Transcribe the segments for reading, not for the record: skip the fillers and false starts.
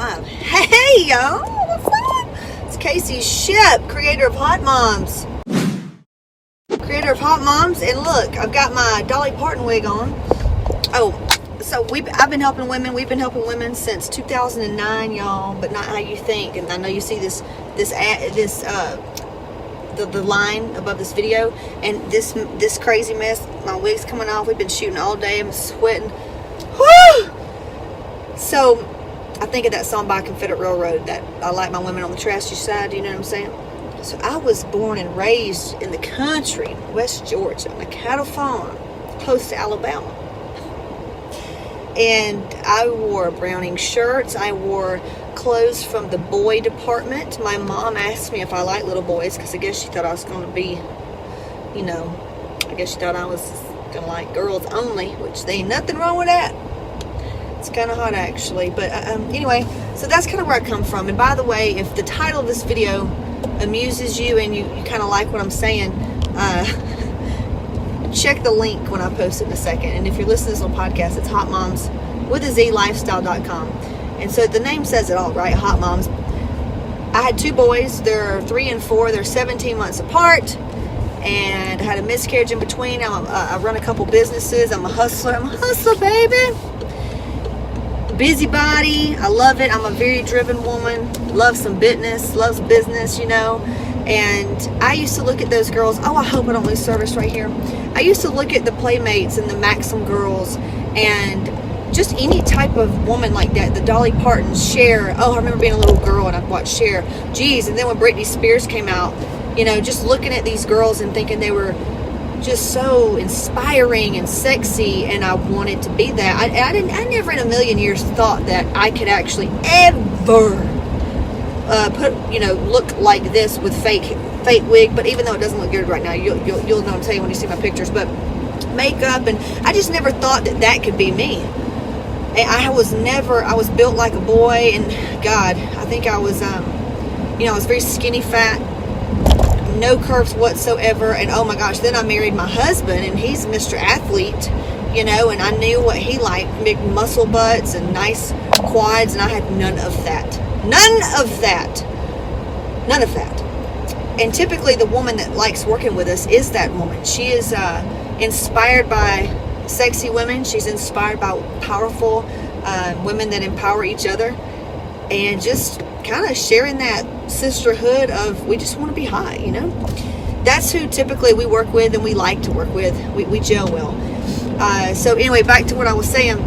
Live. Hey, yo, what's up? It's Casey Ship, creator of HOTMOMZ. Creator of HOTMOMZ, and look, I've got my Dolly Parton wig on. Oh, so I've been helping women. We've been helping women since 2009, y'all, but not how you think. And I know you see the line above this video, and this crazy mess. My wig's coming off. We've been shooting all day. I'm sweating. Woo! So I think of that song by Confederate Railroad, that I like my women on the trashy side, you know what I'm saying? So I was born and raised in the country, West Georgia, on a cattle farm, close to Alabama. And I wore Browning shirts. I wore clothes from the boy department. My mom asked me if I like little boys, because I guess she thought I was going to be, you know, I guess she thought I was going to like girls only, which there ain't nothing wrong with that. It's kind of hot, actually. But anyway, so that's kind of where I come from. And by the way, if the title of this video amuses you and you kind of like what I'm saying, check the link when I post it in a second. And if you're listening to this little podcast, it's HOTMOMZ with a Z lifestyle.com. And so the name says it all, right? HOTMOMZ. I had two boys. They're 3 and 4. They're 17 months apart. And I had a miscarriage in between. I run a couple businesses. I'm a hustler. I'm a hustler, baby. Busybody. I love it. I'm a very driven woman. Love some business. Loves business, you know. And I used to look at those girls. Oh, I hope I don't lose service right here. I used to look at the Playmates and the Maxim girls and just any type of woman like that. The Dolly Parton, Cher. Oh, I remember being a little girl and I'd watch Cher. Geez, and then when Britney Spears came out, you know, just looking at these girls and thinking they were just so inspiring and sexy, and I wanted to be that. I never in a million years thought that I could actually ever look like this with fake wig. But even though it doesn't look good right now, you'll know what I'm saying when you see my pictures. But makeup, and I just never thought that could be me. And I was built like a boy, and God, I think I was I was very skinny fat, no curves whatsoever. And oh my gosh, then I married my husband, and he's Mr. Athlete, you know, and I knew what he liked, big muscle butts and nice quads, and I had none of that. And typically the woman that likes working with us is that woman. She is inspired by sexy women. She's inspired by powerful women that empower each other, and just kind of sharing that sisterhood of we just want to be high, you know. That's who typically we work with and we like to work with. We gel well. So anyway, back to what I was saying.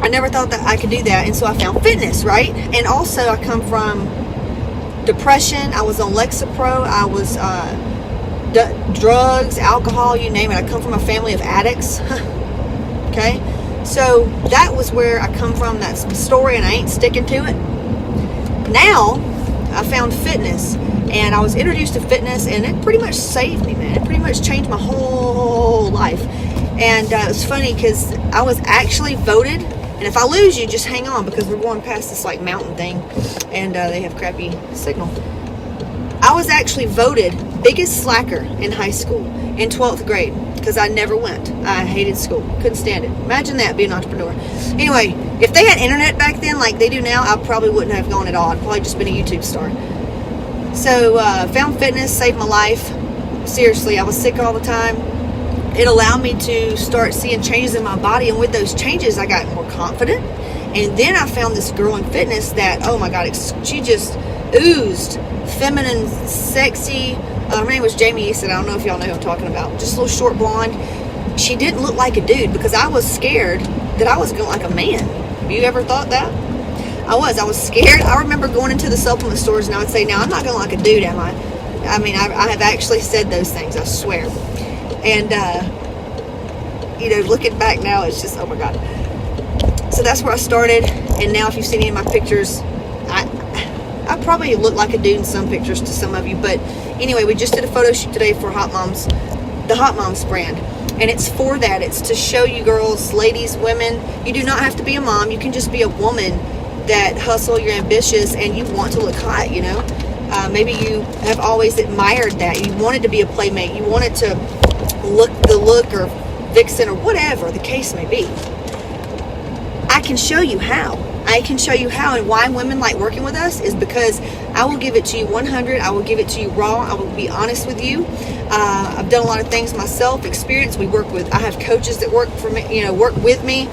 I never thought that I could do that, and so I found fitness, right? And also I come from depression. I was on Lexapro. I was drugs, alcohol, you name it. I come from a family of addicts. Okay, so that was where I come from. That's the story, and I ain't sticking to it. Now I found fitness, and I was introduced to fitness, and it pretty much saved me, man. It pretty much changed my whole life. And it was funny because I was actually voted, and if I lose you, just hang on, because we're going past this like mountain thing, and they have crappy signal. I was actually voted biggest slacker in high school in 12th grade because I never went. I hated school. Couldn't stand it. Imagine that, being an entrepreneur. Anyway, if they had internet back then like they do now, I probably wouldn't have gone at all. I'd probably just been a YouTube star. So found fitness, saved my life. Seriously, I was sick all the time. It allowed me to start seeing changes in my body, and with those changes I got more confident. And then I found this girl in fitness that, oh my God, she just oozed feminine, sexy. Her name was Jamie Easton. I don't know if y'all know who I'm talking about. Just a little short blonde. She didn't look like a dude, because I was scared that I was going like a man. Have you ever thought that? I was scared. I remember going into the supplement stores, and I would say, now I'm not going like a dude, am I? I mean, I have actually said those things, I swear. And looking back now, it's just, oh my God. So that's where I started. And now if you've seen any of my pictures, I probably look like a dude in some pictures to some of you. But anyway, we just did a photo shoot today for HOTMOMZ, the HOTMOMZ brand. And it's for that. It's to show you girls, ladies, women, you do not have to be a mom. You can just be a woman that hustle, you're ambitious, and you want to look hot, you know. Maybe you have always admired that. You wanted to be a playmate. You wanted to look or vixen or whatever the case may be. I can show you how. I can show you how, and why women like working with us is because I will give it to you 100. I will give it to you raw. I will be honest with you. I've done a lot of things myself, experience. I have coaches that work for me, work with me.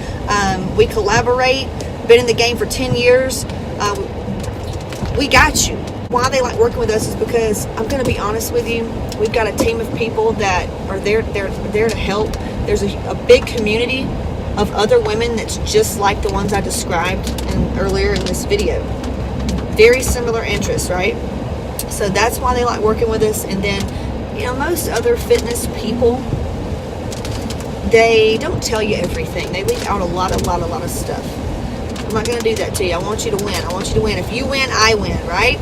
We collaborate. Been in the game for 10 years. We got you. Why they like working with us is because I'm going to be honest with you. We've got a team of people that are there to help. There's a big community of other women that's just like the ones I described earlier in this video. Very similar interests, right? So that's why they like working with us. And then, most other fitness people, they don't tell you everything. They leave out a lot of stuff. I'm not going to do that to you. I want you to win. I want you to win. If you win, I win, right?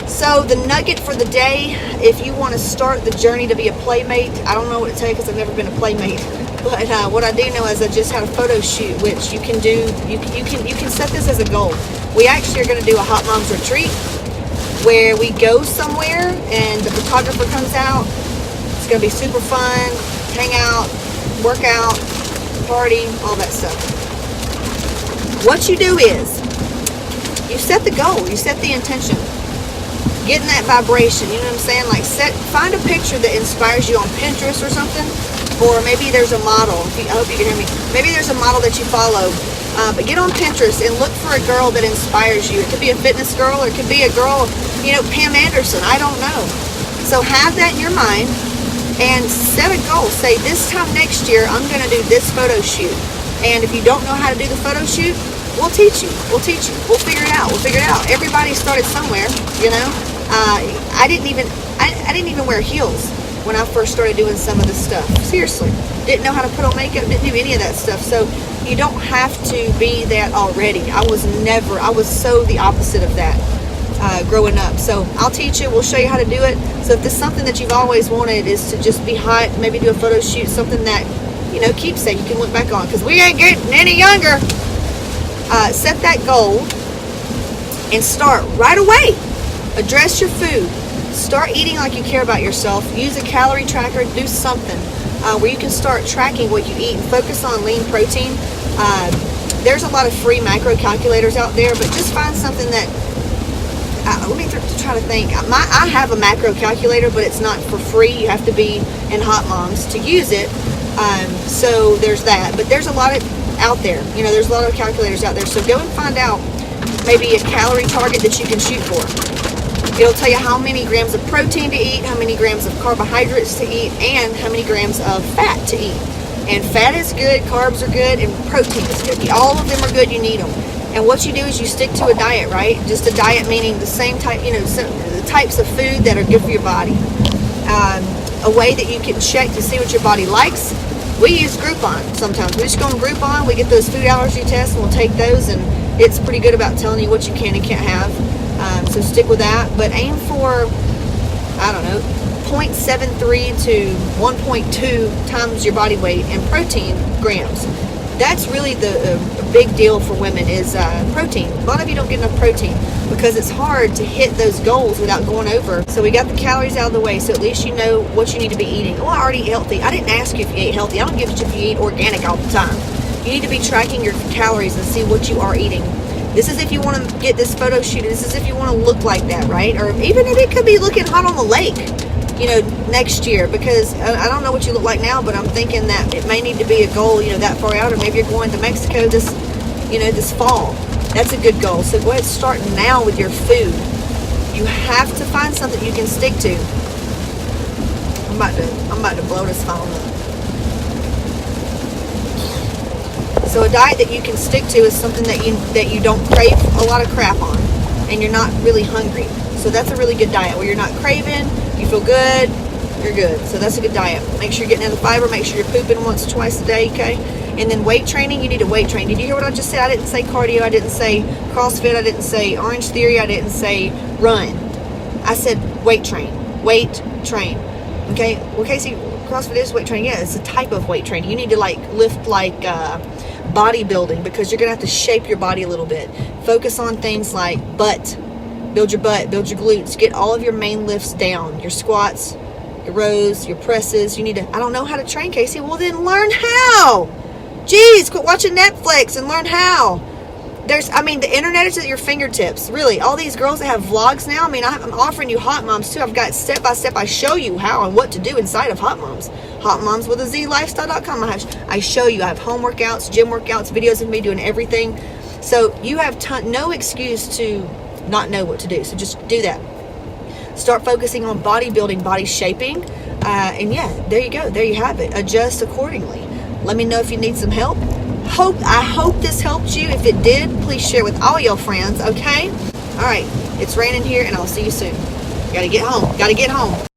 So the nugget for the day, if you want to start the journey to be a playmate, I don't know what to tell you because I've never been a playmate. But what I do know is I just had a photo shoot, which you can do. You can set this as a goal. We actually are going to do a Hot Moms retreat where we go somewhere and the photographer comes out. It's going to be super fun. Hang out, work out, party, all that stuff. What you do is you set the goal. You set the intention. Getting that vibration. You know what I'm saying? Like find a picture that inspires you on Pinterest or something. Or maybe there's a model. I hope you can hear me. Maybe there's a model that you follow. But get on Pinterest and look for a girl that inspires you. It could be a fitness girl, or it could be a girl, Pam Anderson. I don't know. So have that in your mind and set a goal. Say, this time next year, I'm going to do this photo shoot. And if you don't know how to do the photo shoot, we'll teach you. We'll teach you. We'll figure it out. Everybody started somewhere, I didn't even wear heels when I first started doing some of this stuff. Seriously. Didn't know how to put on makeup, didn't do any of that stuff. So you don't have to be that already. I was so the opposite of that growing up. So I'll teach you, we'll show you how to do it. So if there's something that you've always wanted is to just be hot, maybe do a photo shoot, something that, keepsake you can look back on, because we ain't getting any younger. Set that goal and start right away. Address your food. Start eating like you care about yourself. Use a calorie tracker. Do something where you can start tracking what you eat and focus on lean protein. There's a lot of free macro calculators out there, but just find something that let me try to think. I have a macro calculator, but it's not for free. You have to be in HOTMOMZ to use it. So there's that. But there's a lot out there. There's a lot of calculators out there. So go and find out maybe a calorie target that you can shoot for. It'll tell you how many grams of protein to eat, how many grams of carbohydrates to eat, and how many grams of fat to eat. And fat is good, carbs are good, and protein is good. All of them are good, you need them. And what you do is you stick to a diet, right? Just a diet meaning the same type, the types of food that are good for your body. A way that you can check to see what your body likes. We use Groupon sometimes. We just go on Groupon, we get those food allergy tests, and we'll take those, and it's pretty good about telling you what you can and can't have. So stick with that, but aim for, 0.73 to 1.2 times your body weight in protein grams. That's really the big deal for women is protein. A lot of you don't get enough protein because it's hard to hit those goals without going over. So we got the calories out of the way, so at least you know what you need to be eating. Oh, I already eat healthy. I didn't ask you if you ate healthy. I don't give a shit if you eat organic all the time. You need to be tracking your calories and see what you are eating. This is if you want to get this photo shoot. This is if you want to look like that, right? Or even if it could be looking hot on the lake, next year. Because I don't know what you look like now, but I'm thinking that it may need to be a goal, that far out. Or maybe you're going to Mexico this fall. That's a good goal. So go ahead and start now with your food. You have to find something you can stick to. I'm about to blow this phone up. So a diet that you can stick to is something that you don't crave a lot of crap on, and you're not really hungry. So that's a really good diet where you're not craving, you feel good, you're good. So that's a good diet. Make sure you're getting in the fiber, make sure you're pooping once or twice a day, okay? And then weight training, you need to weight train. Did you hear what I just said? I didn't say cardio, I didn't say CrossFit, I didn't say Orange Theory, I didn't say run. I said weight train. Weight train. Okay? Well, Casey, CrossFit is weight training. Yeah, it's a type of weight training. You need to lift bodybuilding, because you're gonna have to shape your body a little bit. Focus on things like butt, build your glutes, get all of your main lifts down, your squats, your rows, your presses. You need to, I don't know how to train, Casey. Well, then learn how. Geez, quit watching Netflix and learn how. The internet is at your fingertips. Really, all these girls that have vlogs now. I'm offering you Hot Moms too. I've got step by step. I show you how and what to do inside of Hot Moms. HOTMOMZ with a Z lifestyle.com. I show you. I have home workouts, gym workouts, videos of me doing everything. So you have no excuse to not know what to do. So just do that. Start focusing on bodybuilding, body shaping, and yeah, there you go. There you have it. Adjust accordingly. Let me know if you need some help. I hope this helped you. If it did, please share with all your friends, okay? All right, it's raining here, and I'll see you soon. Gotta get home.